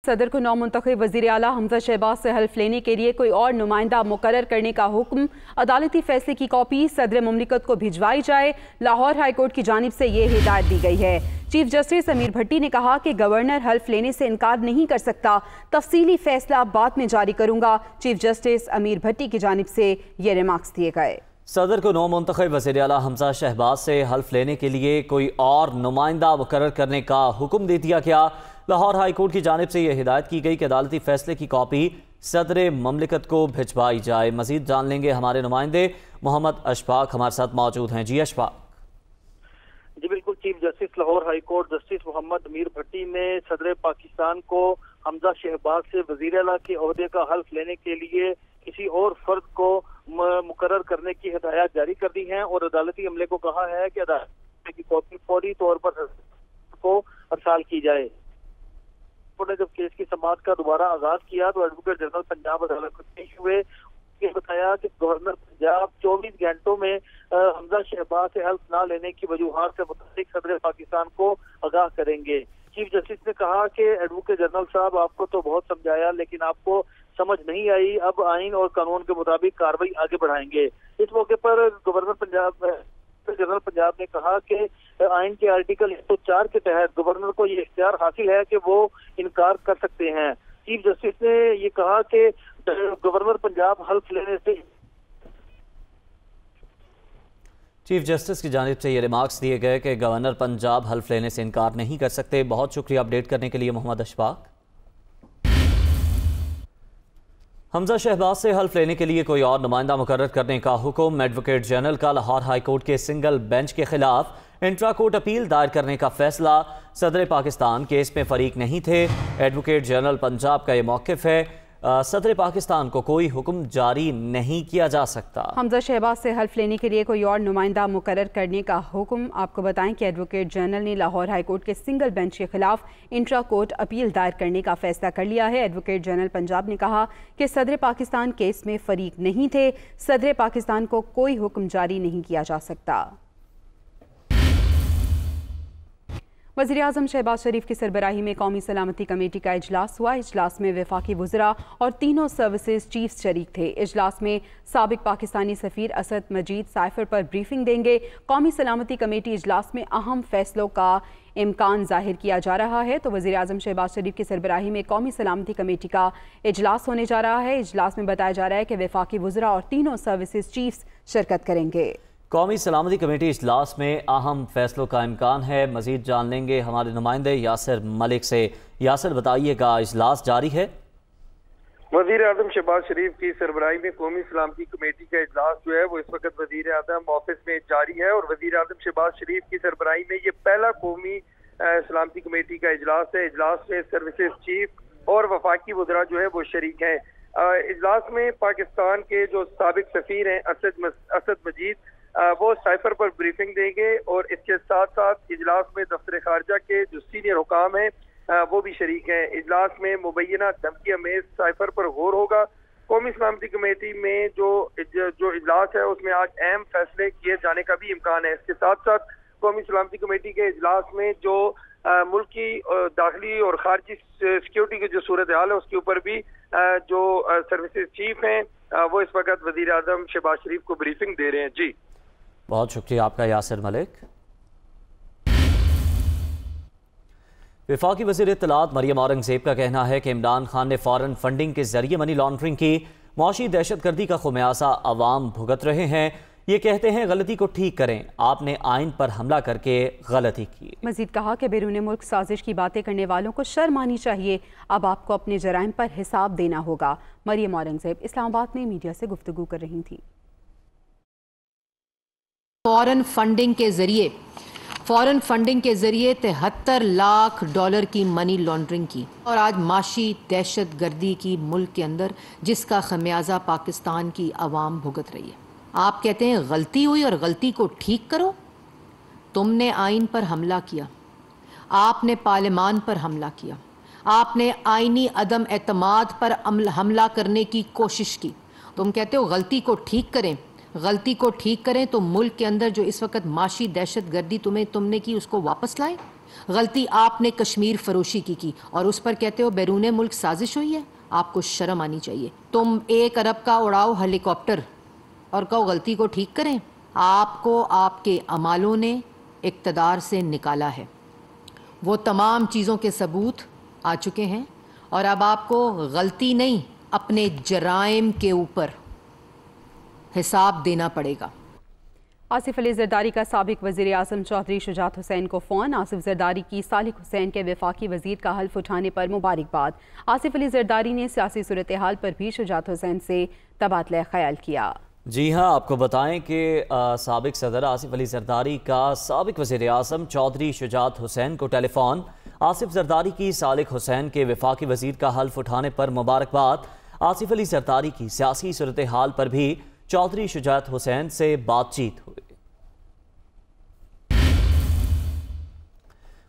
सदर को नौमुंतखब वज़ीर आला हमजा शहबाज से हल्फ लेने के लिए कोई और नुमाइंदा मुकर्रर करने का हुक्म। अदालती फैसले की कॉपी सदर मुमलिकत को भिजवाई जाए। लाहौर हाई कोर्ट की जानिब से ये हिदायत दी गई है। चीफ जस्टिस अमीर भट्टी ने कहा कि गवर्नर हल्फ लेने से इनकार नहीं कर सकता, तफसीली फैसला बाद में जारी करूंगा। चीफ जस्टिस अमीर भट्टी की जानिब से ये रिमार्क्स दिए गए। सदर को नौमुंतखब वज़ीर आला हमजा शहबाज से हल्फ लेने के लिए कोई और नुमाइंदा मुकर्रर करने का हुक्म दे दिया गया। लाहौर हाई कोर्ट की जानिब से यह हिदायत की गई कि अदालती फैसले की कॉपी सदर ममलिकत को भिजवाई जाए। मजीद जान लेंगे हमारे नुमाइंदे मोहम्मद अशफाक हमारे साथ मौजूद हैं। जी अशफाक। जी बिल्कुल, chief justice Lahore high court justice Mohammad Amir Bhatti ने सदर पाकिस्तान को हमजा शहबाज से वज़ीर आला के ओहदे का हल्फ लेने के लिए किसी और फर्द को मुकर्रर करने की हिदायत जारी कर दी है और अदालती अमले को कहा है कि अदालत की कॉपी फौरी तौर पर को अरसाल की जाए। ने जब केस की समाअत का दोबारा आगाज किया तो एडवोकेट जनरल पंजाब अदालत को पेश हुए। बताया कि गवर्नर पंजाब 24 घंटों में हमजा शहबाज से हल्फ ना लेने की वजूहात से मुताबिक सदर पाकिस्तान को आगाह करेंगे। चीफ जस्टिस ने कहा कि एडवोकेट जनरल साहब, आपको तो बहुत समझाया लेकिन आपको समझ नहीं आई, अब आइन और कानून के मुताबिक कार्रवाई आगे बढ़ाएंगे। इस मौके पर जनरल पंजाब ने कहा कि आइन के आर्टिकल 104 के तहत गवर्नर को ये इख्तियार हासिल है कि वो इनकार कर सकते हैं। चीफ जस्टिस ने ये कहा कि गवर्नर पंजाब हल्फ लेने से चीफ जस्टिस की जानिब से ये रिमार्क्स दिए गए कि गवर्नर पंजाब हल्फ लेने से इनकार नहीं कर सकते। बहुत शुक्रिया अपडेट करने के लिए मोहम्मद अशफाक। हमजा शहबाज से हल्फ लेने के लिए कोई और नुमाइंदा मुकर्रर करने का हुक्म। एडवोकेट जनरल का लाहौर हाई कोर्ट के सिंगल बेंच के खिलाफ इंट्रा कोर्ट अपील दायर करने का फैसला। सदर पाकिस्तान केस में फरीक नहीं थे। एडवोकेट जनरल पंजाब का ये मौक़िफ़ है, सदर पाकिस्तान को कोई हुक्म जारी नहीं किया जा सकता। हमजा शहबाज से हल्फ लेने के लिए कोई और नुमाइंदा मुकर्रर करने का हुक्म। आपको बताएं कि एडवोकेट जनरल ने लाहौर हाई कोर्ट के सिंगल बेंच के खिलाफ इंट्रा कोर्ट अपील दायर करने का फैसला कर लिया है। एडवोकेट जनरल पंजाब ने कहा कि सदर पाकिस्तान केस में फरीक नहीं थे, सदर पाकिस्तान को कोई हुक्म जारी नहीं किया जा सकता। वज़ीर आज़म शहबाज शरीफ की सरबराही में कौमी सलामती कमेटी का इजलास हुआ। इजलास में वफाकी वज़रा और तीनों सर्विसेज चीफ्स शरीक थे। इजलास में साबिक पाकिस्तानी सफ़ीर असद मजीद साइफर पर ब्रीफिंग देंगे। कौमी सलामती कमेटी इजलास में अहम फैसलों का इम्कान जाहिर किया जा रहा है। तो वज़ीर आज़म शहबाज शरीफ की सरबराही में कौमी सलामती कमेटी का इजलास होने जा रहा है। इजलास में बताया जा रहा है कि वफाकी वज़रा और तीनों सर्विसेज चीफ्स शिरकत करेंगे। कौमी सलामती कमेटी इजलास में अहम फैसलों का इम्कान है। मजीद जान लेंगे हमारे नुमाइंदे यासिर मलिक से। यासिर, बताइएगा, इजलास जारी है? वज़ीर आज़म शहबाज शरीफ की सरबराही में कौमी सलामती कमेटी का इजलास जो है वो इस वक्त वज़ीर आज़म ऑफिस में जारी है और वज़ीर आज़म शहबाज शरीफ की सरबराही में ये पहला कौमी सलामती कमेटी का इजलास है। इजलास में सर्विसेज चीफ और वफाकी वज़रा जो है वो शरीक हैं। इजलास में पाकिस्तान के जो साबिक सफ़ीर हैं असद मजीद, वो साइफर पर ब्रीफिंग देंगे और इसके साथ साथ इजलास में दफ्तर खारजा के जो सीनियर हुकाम हैं वो भी शरीक हैं। इजलास में मुबैना धमकी अमेज साइफर पर गौर होगा। कौमी सलामती कमेटी में जो इजलास है उसमें आज अहम फैसले किए जाने का भी इम्कान है। इसके साथ साथ कौमी सलामती कमेटी के इजलास में जो मुल्क की दाखिली और खारजी सिक्योरिटी की जो सूरत हाल है उसके ऊपर भी जो सर्विसेज चीफ हैं वो इस वक्त वज़ीर आज़म शहबाज शरीफ को ब्रीफिंग दे रहे हैं। जी, बहुत शुक्रिया आपका यासिर मलिक। वफाकी वज़ीर इत्तलात मरियम औरंगज़ेब का कहना है कि इमरान खान ने फॉरेन फंडिंग के जरिए मनी लॉन्ड्रिंग की। मुआशी दहशतगर्दी का खुमियासा अवाम भुगत रहे हैं। ये कहते हैं गलती को ठीक करें, आपने आइन पर हमला करके गलती की। मजीद कहा कि बैरून मुल्क साजिश की बातें करने वालों को शर्म आनी चाहिए। अब आपको अपने जराइम पर हिसाब देना होगा। मरियम औरंगज़ेब इस्लामाबाद में मीडिया से गुफ्तगू कर रही थी। फॉरेन फंडिंग के जरिए 73 लाख डॉलर की मनी लॉन्ड्रिंग की और आज माशी दहशत गर्दी की मुल्क के अंदर जिसका खमियाजा पाकिस्तान की आवाम भुगत रही है। आप कहते हैं गलती हुई और गलती को ठीक करो। तुमने आइन पर हमला किया, आपने पार्लियामान पर हमला किया, आपने आइनी अदम एतमाद पर हमला करने की कोशिश की। तुम कहते हो गलती को ठीक करें। गलती को ठीक करें तो मुल्क के अंदर जो इस वक्त माशी दहशत गर्दी तुमने की उसको वापस लाएं। غلطی آپ نے کشمیر فروشی کی اور اس پر کہتے ہو بیرون ملک سازش ہوئی ہے. آپ کو شرم آنی چاہیے. تم 1 ارب کا اڑاؤ ہیلی کاپٹر اور کہو غلطی کو ٹھیک کریں. آپ کو آپ کے اعمالوں نے اقتدار سے نکالا ہے. وہ تمام چیزوں کے ثبوت آ چکے ہیں اور اب آپ کو غلطی نہیں اپنے جرائم کے اوپر حساب دینا پڑے گا. آصف علی زرداری کا سابق وزیر اعظم چودھری شجاعت حسین کو فون. آصف زرداری کی صالح حسین کے وفاقی وزیر کا حلف اٹھانے پر مبارکباد. آصف علی زرداری نے سیاسی صورتحال پر بھی شجاعت حسین سے تبادلہ خیال کیا. جی ہاں، آپ کو بتائیں کہ سابق صدر آصف علی زرداری کا سابق وزیر اعظم چودھری شجاعت حسین کو ٹیلی فون. آصف زرداری کی صالح حسین کے وفاقی وزیر کا حلف اٹھانے پر مبارکباد. آصف علی زرداری کی سیاسی صورتحال پر بھی چودھری شجاعت حسین سے بات چیت ہوئی.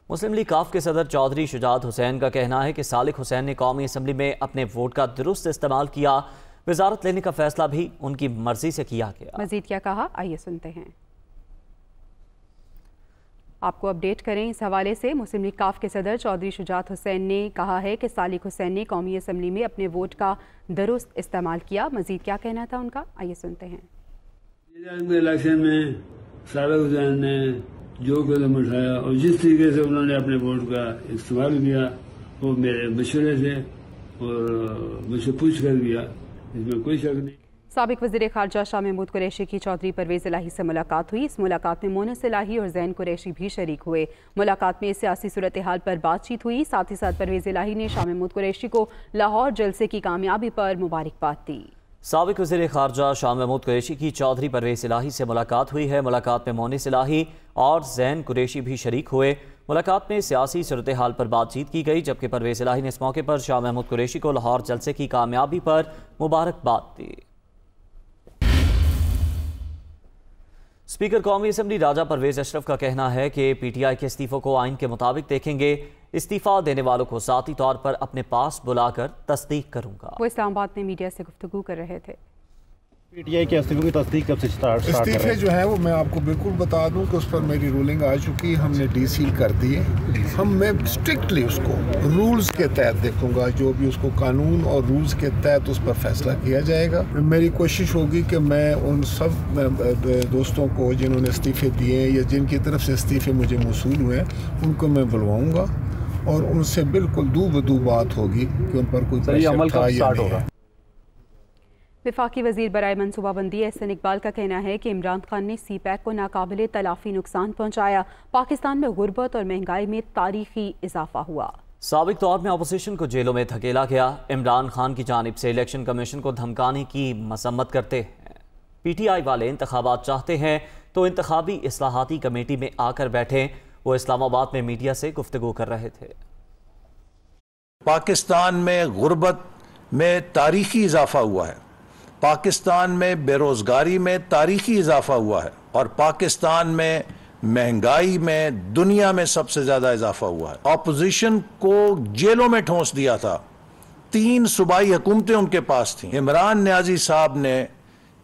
مسلم لیگ کاف کے صدر چودھری شجاعت حسین کا کہنا ہے کہ صالح حسین نے قومی اسمبلی میں اپنے ووٹ کا درست استعمال کیا. وزارت لینے کا فیصلہ بھی ان کی مرضی سے کیا گیا. مزید کیا کہا، آئیے سنتے ہیں. آپ کو اپڈیٹ کریں اس حوالے سے. مسلم لیگ کاف کے صدر چودھری شجاعت حسین نے کہا ہے کہ صالح حسین نے قومی اسمبلی میں اپنے ووٹ کا درست استعمال کیا. مزید کیا کہنا تھا ان کا، آئیے سنتے ہیں. الیکشن میں صالح حسین نے جو قدم اٹھایا اور جس طریقے سے انہوں نے اپنے ووٹ کا استعمال کیا وہ میرے مشورے سے اور مجھ سے پوچھ کر کیا، اس میں کوئی شک نہیں. سابق وزیر خارجہ شاہ محمود قریشی کی چودھری پرویز الہی سے ملاقات ہوئی. اس ملاقات میں مونس الہی اور زین قریشی بھی شریک ہوئے. ملاقات میں سیاسی صورتحال پر بات چیت ہوئی. ساتھ ہی ساتھ پرویز الہی نے شاہ محمود قریشی کو لاہور جلسے کی کامیابی پر مبارکباد دی. سابق وزیر خارجہ شاہ محمود قریشی کی چودھری پرویز الہی سے ملاقات ہوئی ہے. ملاقات میں مونس الہی اور زین قریشی بھی شریک ہوئے. ملاقات میں سیاسی صورتحال پر بات چیت کی گئی، جبکہ پرویز الہی نے اس موقع پر شاہ محمود قریشی کو لاہور جلسے کی کامیابی پر مبارکباد دی. اسپیکر قومی اسمبلی راجہ پرویز اشرف کا کہنا ہے کہ پی ٹی آئی کے استعفوں کو آئین کے مطابق دیکھیں گے. استعفیٰ دینے والوں کو ذاتی طور پر اپنے پاس بلا کر تصدیق کروں گا. وہ اسلام آباد میں میڈیا سے گفتگو کر رہے تھے. پی ٹی آئی کے استعفوں کی تصدیق کب سے اسٹارٹ کر رہے ہیں؟ استعفے جو ہیں وہ میں آپ کو بالکل بتا دوں کہ اس پر میری رولنگ آ چکی، ہم نے ڈی سیل کر دیے. میں اسٹرکٹلی اس کو رولز کے تحت دیکھوں گا، جو بھی اس کو قانون اور رولز کے تحت اس پر فیصلہ کیا جائے گا. میری کوشش ہوگی کہ میں ان سب دوستوں کو جنہوں نے استعفے دیے یا جن کی طرف سے استعفے مجھے موصول ہوئے ان کو میں بلواؤں گا اور ان سے بالکل دو بدو بات ہوگی کہ ان پر کوئی عمل کب سٹارٹ ہوگا. وفاقی وزیر برائے منصوبہ بندی احسن اقبال کا کہنا ہے کہ عمران خان نے سی پیک کو ناقابل تلافی نقصان پہنچایا. پاکستان میں غربت اور مہنگائی میں تاریخی اضافہ ہوا. سابق دور میں اپوزیشن کو جیلوں میں دھکیلا گیا. عمران خان کی جانب سے الیکشن کمیشن کو دھمکانے کی مذمت کرتے ہیں. پی ٹی آئی والے انتخابات چاہتے ہیں تو انتخابی اصلاحاتی کمیٹی میں آ کر بیٹھیں. وہ اسلام آباد میں میڈیا سے گفتگو کر رہے تھے. پاکستان میں غربت میں تاریخی اضافہ ہوا ہے، پاکستان میں بے روزگاری میں تاریخی اضافہ ہوا ہے اور پاکستان میں مہنگائی میں دنیا میں سب سے زیادہ اضافہ ہوا ہے. اپوزیشن کو جیلوں میں ٹھونس دیا تھا. 3 صوبائی حکومتیں ان کے پاس تھیں. عمران نیازی صاحب نے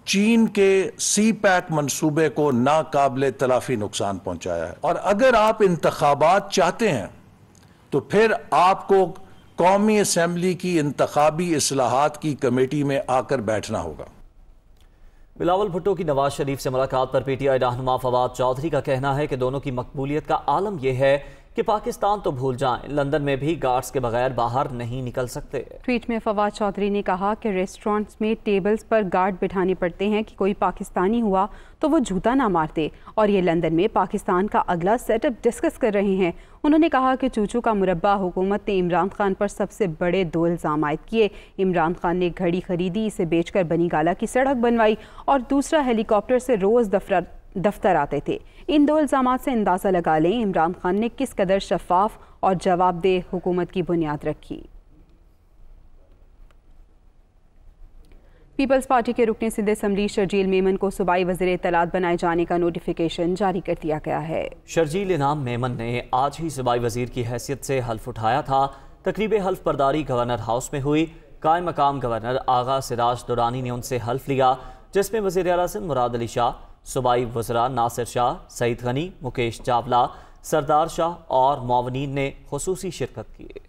چین کے سی پیک منصوبے کو ناقابل تلافی نقصان پہنچایا ہے. اور اگر آپ انتخابات چاہتے ہیں تو پھر آپ کو قومی اسمبلی کی انتخابی اصلاحات کی کمیٹی میں آ کر بیٹھنا ہوگا. بلاول بھٹو کی نواز شریف سے ملاقات پر پی ٹی آئی رہنما فواد چودھری کا کہنا ہے کہ دونوں کی مقبولیت کا عالم یہ ہے کہ پاکستان تو بھول جائیں، لندن میں بھی گارڈز کے بغیر باہر نہیں نکل سکتے. ٹویٹ میں فواد چودھری نے کہا کہ ریسٹورانٹس میں ٹیبلز پر گارڈ بٹھانے پڑتے ہیں کہ کوئی پاکستانی ہوا تو وہ جوتا نہ مارتے، اور یہ لندن میں پاکستان کا اگلا سیٹ اپ ڈسکس کر رہے ہیں. انہوں نے کہا کہ چوچو کا مربع حکومت نے عمران خان پر سب سے بڑے 2 الزام عائد کیے. عمران خان نے گھڑی خریدی، اسے بیچ کر بنی گالا کی سڑک بنوائی، اور دوسرا ہیلی کاپٹر سے روز دفتر آتے تھے. ان 2 الزامات سے اندازہ لگا لیں عمران خان نے کس قدر شفاف اور جواب دہ حکومت کی بنیاد رکھی. پیپلز پارٹی کے رکن صدر اسمبلی شرجیل میمن کو صوبائی وزیر اطلاعات بنائے جانے کا نوٹیفیکیشن جاری کر دیا گیا ہے. شرجیل انعام میمن نے آج ہی صوبائی وزیر کی حیثیت سے حلف اٹھایا تھا. تقریب حلف برداری گورنر ہاؤس میں ہوئی. قائم مقام گورنر آغا سراج دورانی نے ان سے حلف لیا، جس میں وزیر اعلیٰ سندھ مراد علی شاہ، صوبائی وزراء ناصر شاہ، سعید غنی، مکیش چاولہ، सरदार शाह और मुआवनीन ने खुसूसी शिरकत की।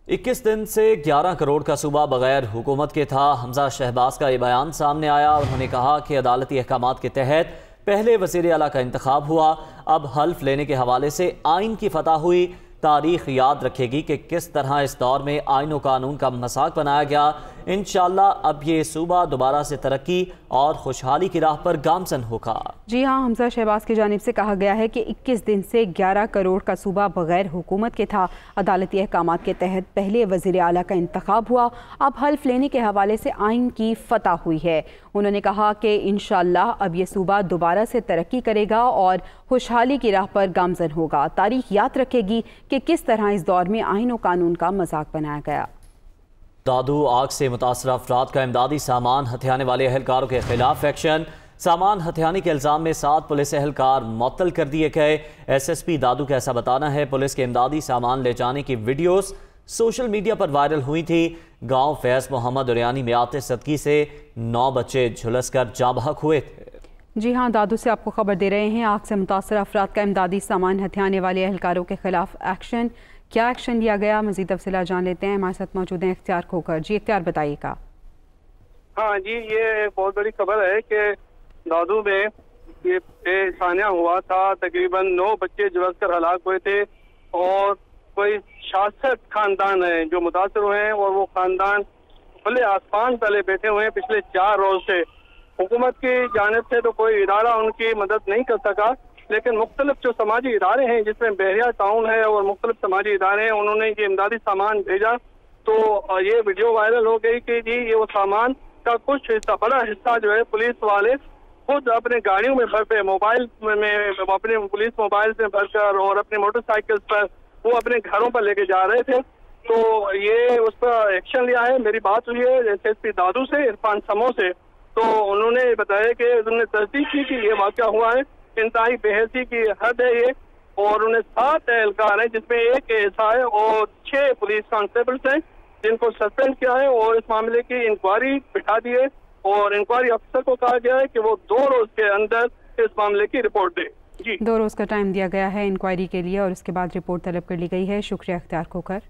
21 दिन से 11 करोड़ का सूबा बगैर हुकूमत के था। हमजा शहबाज का ये बयान सामने आया। उन्होंने कहा कि अदालती अहकामात के तहत पहले वज़ीर आला का इंतखाब हुआ, अब हल्फ लेने के हवाले से आइन की फतह हुई। तारीख याद रखेगी कि किस तरह इस दौर में आइन और कानून का मसाक बनाया गया। इंशाअल्लाह अब ये सूबा दोबारा से तरक्की और खुशहाली की राह पर गामजन होगा। जी हाँ, हमजा शहबाज की जानिब से कहा गया है कि 21 दिन से 11 करोड़ का सूबा बगैर हुकूमत के था। अदालती अहकामात के तहत पहले वज़ीर आला का इंतखाब हुआ, अब हल्फ लेने के हवाले से आइन की फतह हुई है। उन्होंने कहा कि इंशाअल्लाह अब ये सूबा दोबारा से तरक्की करेगा और खुशहाली की राह पर गामजन होगा। तारीख याद रखेगी कि किस तरह इस दौर में आइन और कानून का मजाक बनाया गया। दादू आग से मुतासर अफराद का इमदादी सामान हथियाने वाले एहलकारों के खिलाफ एक्शन। सामान हथियाने के इल्ज़ाम में 7 पुलिस एहलकार मुअत्तल कर दिए गए। SSP दादू का ऐसा बताना है, पुलिस के इमदादी सामान ले जाने की वीडियोस सोशल मीडिया पर वायरल हुई थी। गांव फैज़ मोहम्मद उरियानी में आते सदकी से 9 बच्चे झुलस कर जाँ बहक हुए थे। जी हाँ, दादू से आपको खबर दे रहे हैं। आग से मुतासर अफराद का इमदादी सामान हथियाने वाले एहलकारों के खिलाफ एक्शन। क्या एक्शन लिया गया, मज़ीद तफसीलात जान लेते हैं। हमारे साथ मौजूद हैं इख्तियार खोकर। जी इख्तियार, बताइएगा। हाँ जी, ये बहुत बड़ी खबर है कि दादू में ये सानिया हुआ था। तकरीबन 9 बच्चे झुलस कर हलाक हुए थे और कोई 66 खानदान है जो मुतासर हुए हैं और वो खानदान खुले आसमान तले बैठे हुए हैं पिछले 4 रोज से। हुकूमत की जानिब से तो कोई इदारा उनकी मदद नहीं कर सका, लेकिन मुख्तलिफ जो समाजी इदारे हैं जिसमें बहरिया टाउन है और मुख्तलिफ समाजी इदारे हैं, उन्होंने ये इमदादी सामान भेजा तो ये वीडियो वायरल हो गई कि जी ये वो सामान का कुछ हिस्सा, बड़ा हिस्सा जो है पुलिस वाले खुद अपने गाड़ियों में भर पे मोबाइल में अपने पुलिस मोबाइल में भरकर और अपने मोटरसाइकिल पर वो अपने घरों पर लेके जा रहे थे। तो ये उस पर एक्शन लिया है। मेरी बात हुई है SSP दादू से, इरफान समो से, तो उन्होंने बताया कि उन्होंने तस्दीक की कि ये वाक़या हुआ है, इंतहाई बेहसी की हद है ये। और उन्हें 7 एहलकार हैं जिसमें 1 ASI और 6 पुलिस कांस्टेबल्स हैं जिनको सस्पेंड किया है और इस मामले की इंक्वायरी बिठा दी है और इंक्वायरी अफसर को कहा गया है कि वो 2 रोज के अंदर इस मामले की रिपोर्ट दे। जी 2 रोज का टाइम दिया गया है इंक्वायरी के लिए और उसके बाद रिपोर्ट तलब कर ली गई है। शुक्रिया इख्तियार खोकर।